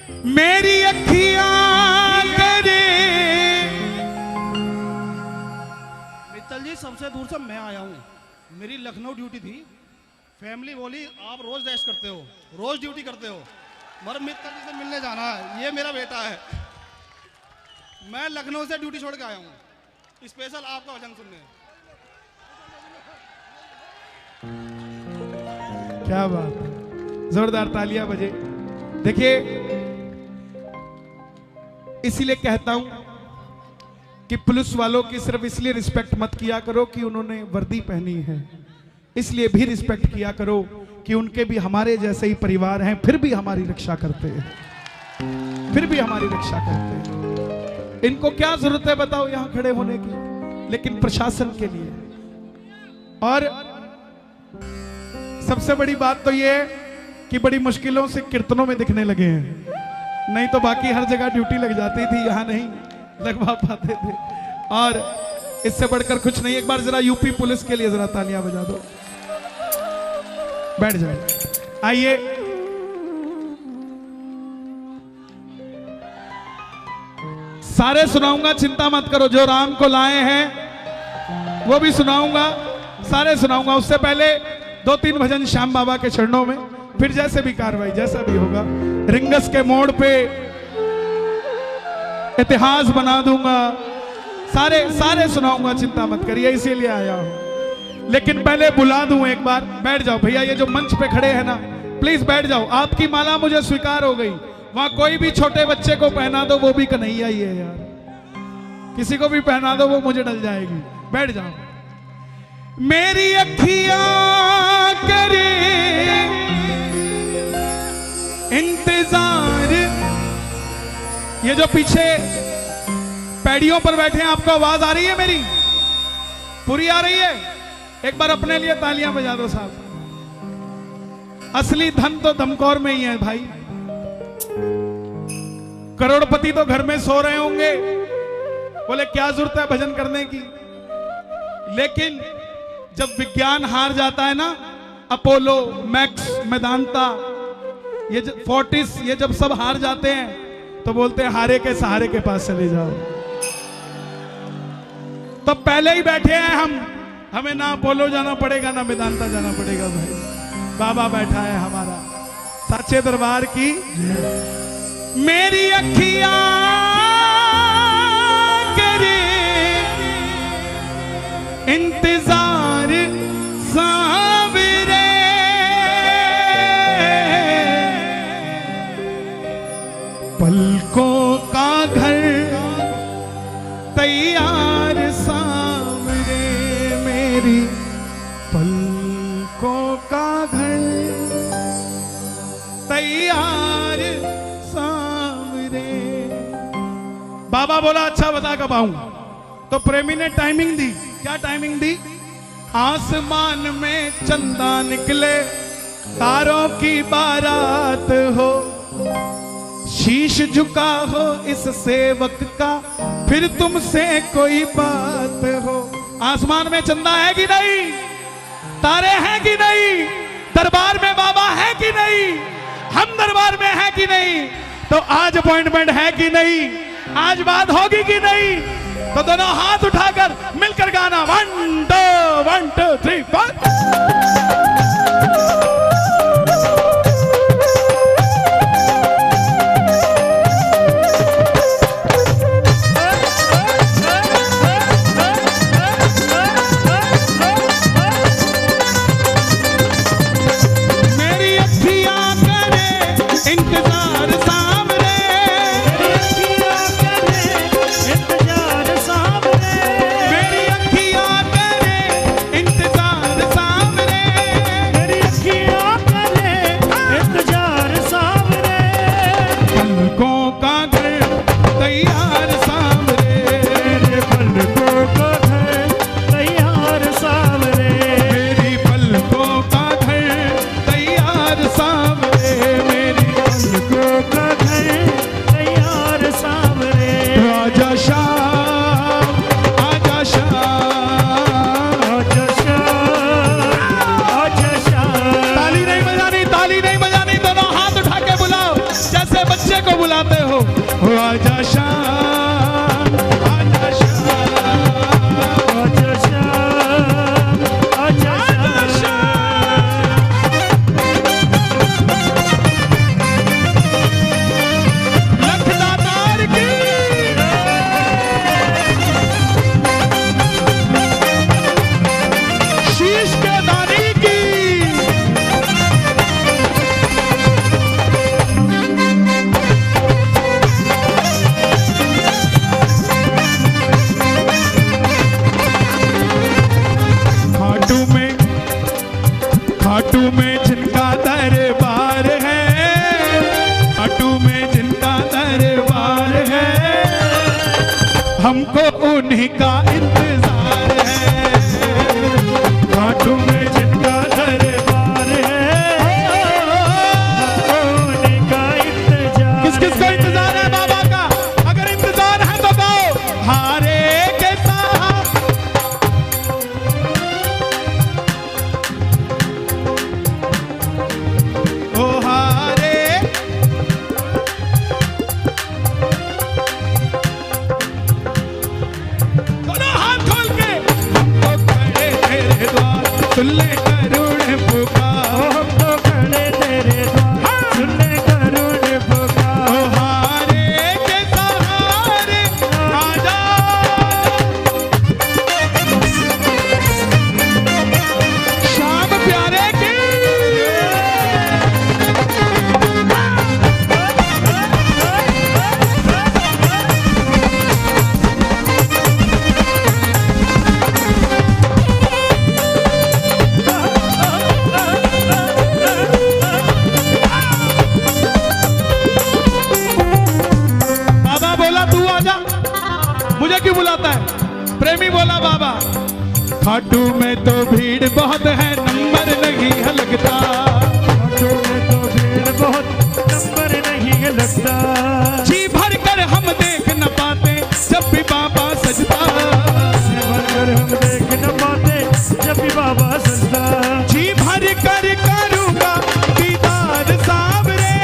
मेरी अखियां करे। मित्तल जी सबसे दूर से मैं आया हूँ, मेरी लखनऊ ड्यूटी थी। फैमिली बोली आप रोज रेस्ट करते हो, रोज ड्यूटी करते हो, मगर मित्तल जी से मिलने जाना है, ये मेरा बेटा है। मैं लखनऊ से ड्यूटी छोड़ के आया हूँ स्पेशल आपका वचन सुनने। क्या बात है, जोरदार तालियां बजे। देखिए इसीलिए कहता हूं कि पुलिस वालों की सिर्फ इसलिए रिस्पेक्ट मत किया करो कि उन्होंने वर्दी पहनी है, इसलिए भी रिस्पेक्ट किया करो कि उनके भी हमारे जैसे ही परिवार हैं, फिर भी हमारी रक्षा करते हैं, फिर भी हमारी रक्षा करते हैं। इनको क्या जरूरत है बताओ यहां खड़े होने की, लेकिन प्रशासन के लिए। और सबसे बड़ी बात तो ये है कि बड़ी मुश्किलों से कीर्तनों में दिखने लगे हैं, नहीं तो बाकी हर जगह ड्यूटी लग जाती थी, यहां नहीं लगवा पाते थे। और इससे बढ़कर कुछ नहीं। एक बार जरा यूपी पुलिस के लिए जरा तालियां बजा दो। बैठ जाए, आइए। सारे सुनाऊंगा, चिंता मत करो। जो राम को लाए हैं वो भी सुनाऊंगा, सारे सुनाऊंगा। उससे पहले 2-3 भजन श्याम बाबा के चरणों में, फिर जैसे भी कार्रवाई जैसा भी होगा। रिंगस के मोड़ पे इतिहास बना दूंगा, सारे सुनाऊंगा, चिंता मत करिए, इसीलिए आया हूं। लेकिन पहले बुला दूं एक बार। बैठ जाओ भैया, ये जो मंच पे खड़े हैं ना, प्लीज बैठ जाओ। आपकी माला मुझे स्वीकार हो गई, वहां कोई भी छोटे बच्चे को पहना दो, वो भी कन्हैया ही है यार, किसी को भी पहना दो वो मुझे डल जाएगी। बैठ जाओ। मेरी अखियां करे इंतजार। ये जो पीछे पैड़ियों पर बैठे हैं, आपको आवाज आ रही है मेरी? पूरी आ रही है? एक बार अपने लिए तालियां बजा दो साहब। असली धन तो दमकौर में ही है भाई। करोड़पति तो घर में सो रहे होंगे, बोले क्या जरूरत है भजन करने की। लेकिन जब विज्ञान हार जाता है ना, अपोलो, मैक्स, मेदांता, ये फोर्टिस, ये जब सब हार जाते हैं तो बोलते हैं हारे के सहारे के पास चले जाओ। तो पहले ही बैठे हैं हम, हमें ना अपोलो जाना पड़ेगा ना मेदांता जाना पड़ेगा भाई। बाबा बैठा है हमारा, सच्चे दरबार की। मेरी अखियां करे इंतजार सावरे, पलकों का घर तैयार सावरे, मेरी पलकों का घर तैयार सावरे। बाबा बोला अच्छा बता कब आऊं, तो प्रेमी ने टाइमिंग दी। क्या टाइमिंग दी? आसमान में चंदा निकले, तारों की बारात हो, शीश झुका हो इस सेवक का, फिर तुमसे कोई बात हो। आसमान में चंदा है कि नहीं? तारे हैं कि नहीं? दरबार में बाबा है कि नहीं? हम दरबार में है कि नहीं? तो आज अपॉइंटमेंट है कि नहीं? आज बात होगी कि नहीं? तो दोनों हाथ उठाकर मिलकर गाना 1 2 3 4। क्यों बुलाता है? प्रेमी बोला बाबा खाटू में तो भीड़ बहुत है, नंबर नहीं है लगता। खाटू में तो भीड़ बहुत, नंबर नहीं है लगता। जी भर कर हम देख न पाते जब भी बाबा सजदा। जी भर कर हम देख न पाते जब भी बाबा सजदा। जी भर कर करूंगा दीदार सावरे।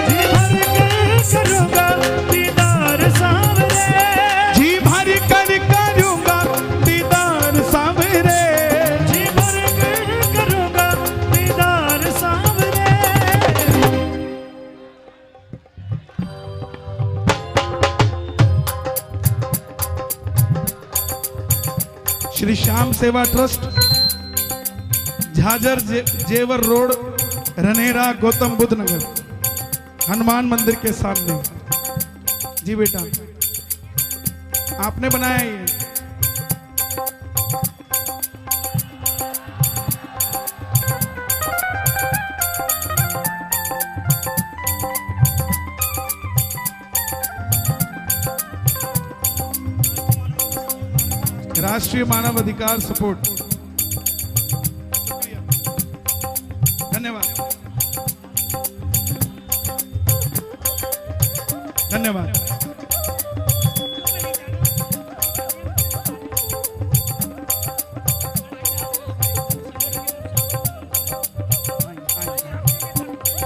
जी भर कर करूंगा दीदार सावरे। जी भर कर करूंगा दीदार सावरे। जी भर कर करूंगा दीदार सावरे। श्री श्याम सेवा ट्रस्ट, झाझर जेवर रोड, रनेरा, गौतम बुद्ध नगर, हनुमान मंदिर के सामने। जी बेटा आपने बनाया ये? राष्ट्रीय मानव अधिकार सपोर्ट, धन्यवाद धन्यवाद।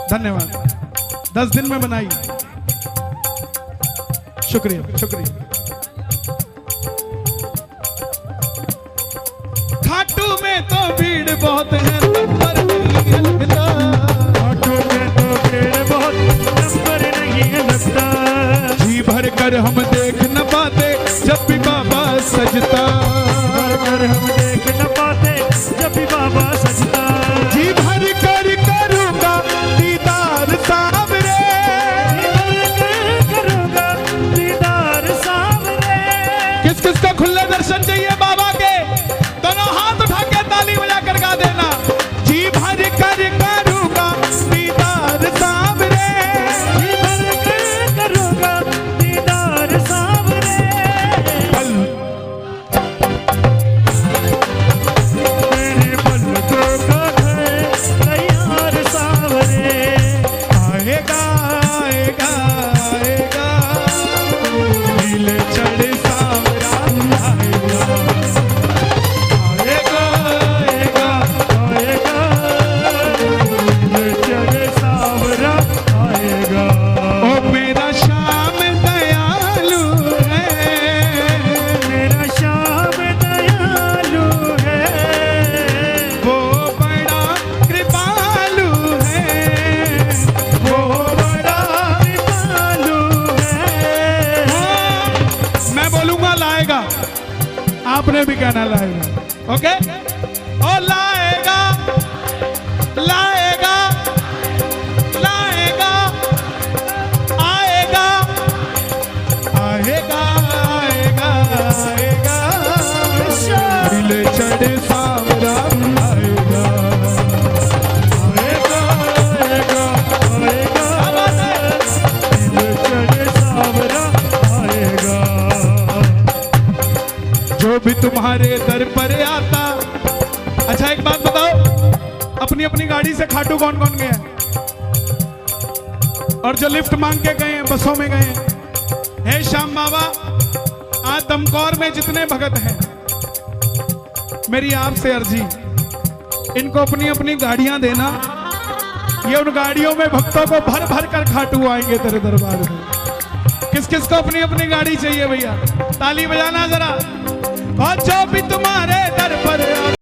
धन्यवाद। 10 दिन में बनाई, शुक्रिया शुक्रिया। खाटू में तो भीड़ बहुत है, नंबर नहीं है लगता। खाटू में तो भीड़ बहुत, नंबर नहीं है लगता। जी भर कर हम देख न पाते जब भी बाबा सजता। भर कर हम देख न पाते जब भी बाबा सजदा। जी भर कर करूंगा दीदार सावरे। जी भर कर करूंगा दीदार सावरे। किस किस को खुले दर्शन चाहिए बाबा के? दोनों हाथ उठा के ताली बजा कर गा देना। जी भर कर करूंगा दीदार सावरे। जी भर कर करूंगा दीदार सावरे। मेरे पलकों का घर तैयार सावरे। आएगा आएगा आएगा, नीले चढ़ सावरा आएगा। आएगा आएगा आएगा चढ़े सावरा आएगा। ओ मेरा श्याम दयालु है। मेरा श्याम दयालु है। वो बड़ा कृपालु है। वो बड़ा कृपालु है। मैं बोलूंगा लाएगा, आपने भी कहना लाएगा। ओके? ओ लाएगा लाएगा लाएगा, आएगा आएगा आएगा आएगा, नीले चढ़े सावरा आएगा। आएगा आएगा आएगा चढ़े सावरा आएगा। जो भी तुम्हारे दर पर आता। अच्छा एक बात बताओ, अपनी अपनी गाड़ी से खाटू कौन कौन गया है? और जो लिफ्ट मांग के गए हैं, बसों में गए हैं। हे श्याम बाबा, आज दमकौर में जितने भगत हैं, मेरी आपसे अर्जी, इनको अपनी अपनी गाड़ियां देना। ये उन गाड़ियों में भक्तों को भर भर कर खाटू आएंगे तेरे दरबार में। किस किस को अपनी अपनी गाड़ी चाहिए भैया? ताली बजाना जरा। और जो भी तुम्हारे दर पर